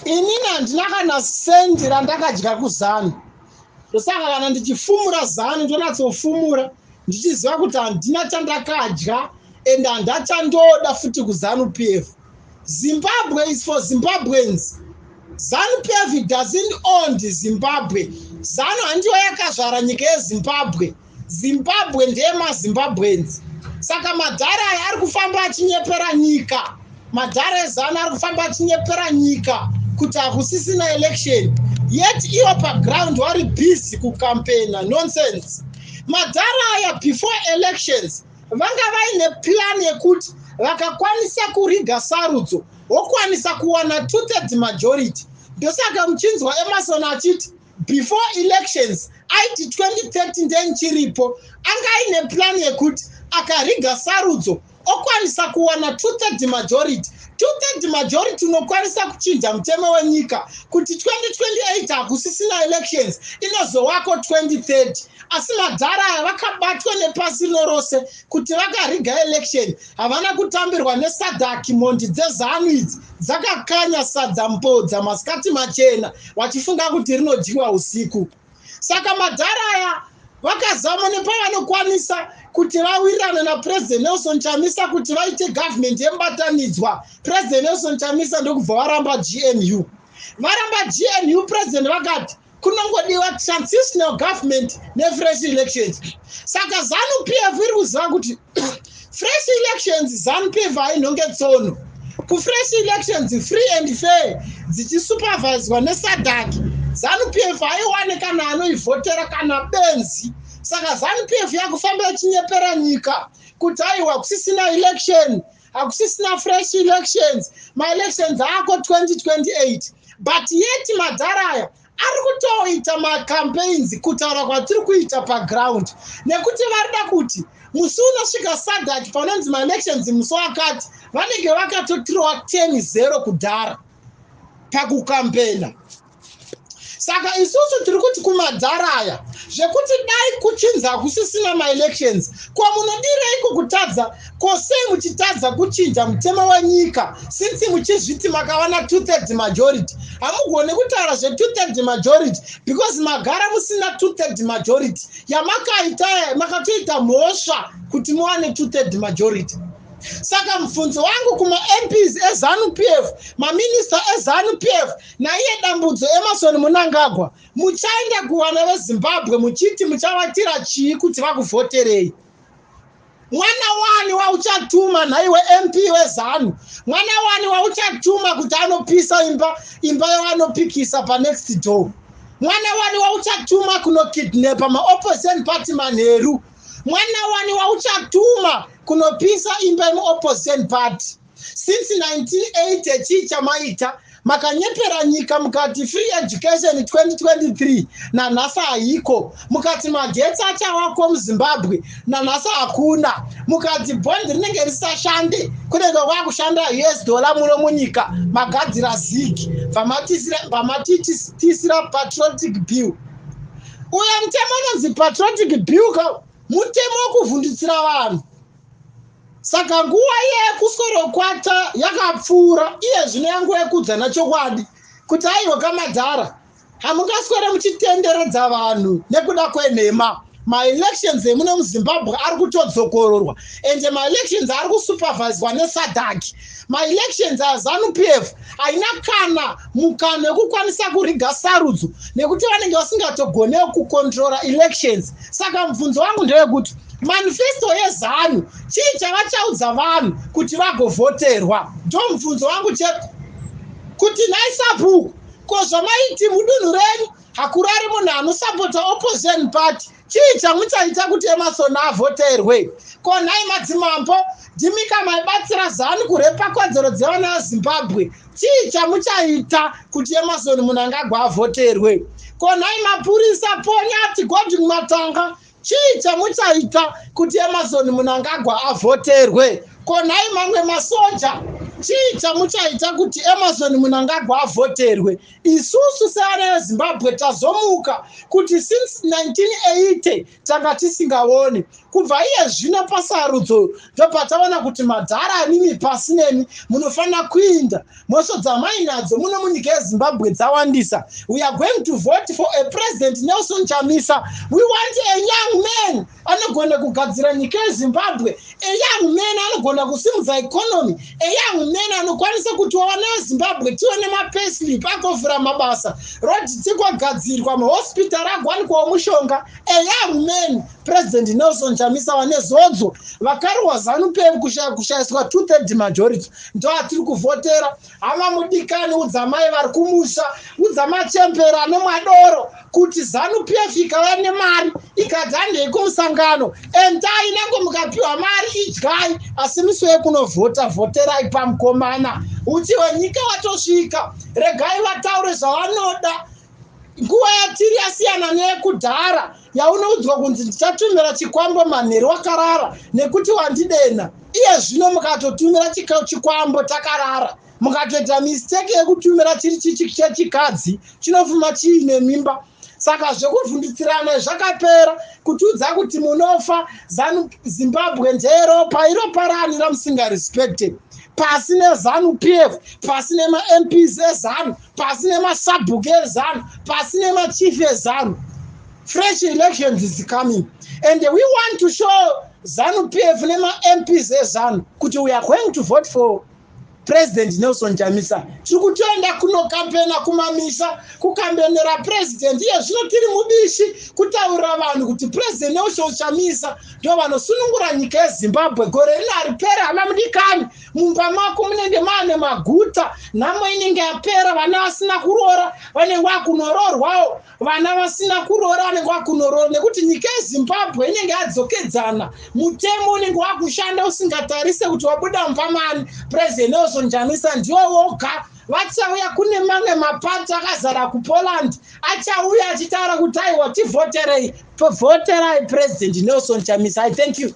inini handina kana sendi randakadya kuZANU. Ndosaka kana ndichifumura ZANU ndonatsofumura ndichiziva kuti handina chandakadya ende handachandoda futi kuZANU PF. Zimbabwe is for Zimbabweans. ZANU PF doesn't own Zimbabwe. ZANU handiyo yakazvara nyika yeZimbabwe. Zimbabwe ndeye maZimbabweans. Saka madhara aya ari kufamba achinyepera nyika. Madhara eZANU ari kufamba achinyepera nyika kuti hakusisina election. Yet iwo paground vari busy kukampena. Nonsense. Madhara aya before elections vanga vaine plan yekuti vakakwanisa kuriga sarudzo wokwanisa kuwana 2/3 majority. Ndosaka muchinzwa Emerson achiti before elections aiti 2030 ndenchiripo anga aine plan yekuti akariga sarudzo okwanisa kuwana 2/3 majority. 2/3 majority unokwanisa kuchinja mutemo wenyika kuti 2028 hakusisina elections inozowako 2030. Asi madhara aya vakabatwa nepasi rino rose kuti vakariga election havana kutambirwa nesadhaki. Mondi dzeZANU idzi dzakakanya sadza mpodza masikati machena vachifunga kuti rinodyiwa usiku. Saka madhara aya vakazama nepavanokwanisa kuti vawirirane naPresident Nelson Chamisa kuti vaite government yembatanidzwa. President Nelson Chamisa ndokubva varamba GNU. Varamba GNU, President vakati kunongodiwa transitional government nefresh elections. Saka ZANU PF iri kuziva kuti fresh elections ZANU PF hainhonge tsono. Kufresh elections free and fair dzichisuperviswa nesadhaki ZANU PF haiwane kana anoivhotera kana benzi. Saka ZANU PF yakufamba ichinyepera nyika kuti aiwa kusisina election, hakusisina fresh elections, ma-elections ako 2028. But yet madhara aya ari kutoita ma-campaigns kutaura kwatiri kuita paground nekuti varida kuti musi unosvika sadhaki panonzi ma-elections musi wakati vanenge vakatotirowa 10-0 kudhara pakukampena. Saka isusu tiri kuti kumadhara aya zvekuti dai kuchinza kusisina ma-elections kwamunodireiko kutadza kwosei muchitadza kuchinja mutemo wenyika since muchizviti makawana 2/3 majority. Hamugone kutaura zve 2/3 majority because magara musina 2/3 majority yamakaita makatoita mhosva kuti muwane 2/3 majority. Saka mubvunzo wangu kuma-MPs eZANU PF, maminister eZANU PF naiye dambudzo Emerson Mnangagwa, muchaenda kuwana veZimbabwe muchiti muchavatira chii kuti vakuvhoterei? Mwana wani wauchatuma nhaiwe MP weZANU? Mwana wani wauchatuma kuti anopisa imba yavanopikisa panext door? Mwana wani wauchatuma kunokidnapa maopposition party manheru? Mwana wani wauchatuma kunopisa imba yemuopposition party? Since 1980 chii chamaita? Makanyepera nyika mukati free education 2023 nanhasi haiko. Mukati magetsi achawako muZimbabwe nanhasi hakuna. Mukati bhondi rinenge risashande kunenge kwakushanda $, muno munyika magadzira zigi vamatitisira patriotic bill. Uyo mutemo unonzi patriotic bill mutemo wokuvhundutsira vanhu. Saka nguva yekusorokwata yakapfuura iye zvino yangu yekudzana chokwadi kuti aiwa kamadhara hamungaswere muchitenderedza vanhu nekuda kwenhema. Ma-elections emuno muZimbabwe ari kutodzokororwa ende ma-elections ari kusuperviswa nesadhaki. Ma-elections aZANU PF haina kana mukana wekukwanisa kuriga sarudzo nekuti vanenge vasingatogonewo kucontrola elections. Saka mubvunzo wangu ndewekuti manifesto yeZANU chii chavachaudza vanhu kuti vagovhoterwa? Ndo mubvunzo wangu chete kuti nhaisapuku ko zvamaiti mudunhu renyu hakuru ari munhu anosapota opposition party. Chii chamuchaita kuti Emerson avhoterwe? Ko nhai madzimambo ndimika maibatsira ZANU kurepa kodzero dzevana veZimbabwe. Chii chamuchaita kuti Emerson Mnangagwa avhoterwe? Ko nhai mapurisa Ponyati Godwin Matanga chii chamuchaita kuti Emerson Mnangagwa avhoterwe? konai mamwe masoja chiita muchaita kuti Emmerson Mnangagwa avhoterwe. Isusu seana eZimbabwe tazomuka kuti since 1980 tanga tisingaoni. Kubva iye zvino pasarudzo ndopataona kuti madharani mipasi nemi munofanira kuinda mosodza mainadzo muno munyika yeZimbabwe dzawandisa. We are going to vote for a President Nelson Chamisa. We want a young man anogona kugadzira nyika yeZimbabwe, a young man anogona kusimudza economy, a young man anokwanisa kuti wana yeZimbabwe tione mapayslip akovhura mabasa, rodi dzikwagadzirwa, mahospital agwanikwawo mushonga. A young man, President Nelson Chamisa wane zodzo vakarohwa ZANU-PF kushayiswa 2/3 majority ndo atiri kuvhotera. Hama mudikani udzamai vari kumusha, udzamachembera nemwadoro kuti ZANU-PF ikauya nemari ikati handei kumusangano endai nange mukapiwa mari idyai, asi miswei kunovhota, vhoterai pamukomana. Uti wenyika watosvika, regai vataure zvavanoda. Nguva yatiri yasiyana neyekudhara yaunoudzwa kunzi ndichatumira chikwambo manheru wakarara nekuti wandidena. Iye zvino mukatotumira chikwambo takarara, mukatoita mistake yekutumira chiri chechikadzi chinofuma chiine mimba. Saka zvekuvhunditsirana zvakapera, kutiudza kuti munofa. Zimbabwe nderopa iroparanira musingarespected, pasi neZANU-PF, pasi nema-MPs eZANU, pasi nemasabhuku eZANU, pasi nemachief eZANU. Fresh elections is coming, and we want to show ZANU-PF nema-MPs eZANU kuti we are going to vote for President Nelson Chamisa. Tiri kutoenda kunokampena kumamisha kukambenera president. Iye zvino tiri mubishi kutaurira vanhu kuti President Nelson Chamisa ndo vanosunungura nyika yeZimbabwe. Gore rino haripera hama mudikani. Mumba mako munenge mane maguta, nhamo inenge yapera, vana vasina kuroora vanenge vakunororwawo, vana vasina kuroora vanenge vakunorora nekuti nyika yeZimbabwe inenge yadzokedzana. Mutemo unenge wakushanda usingatarise kuti wabuda mupamani. President Nelson Chamisa ndiwo woga vachauya kune mamwe mapati akazara kuPoland, achauya achitaura kuti aiwa tivhoterei, voterai President Nelson Chamisa. I thank you.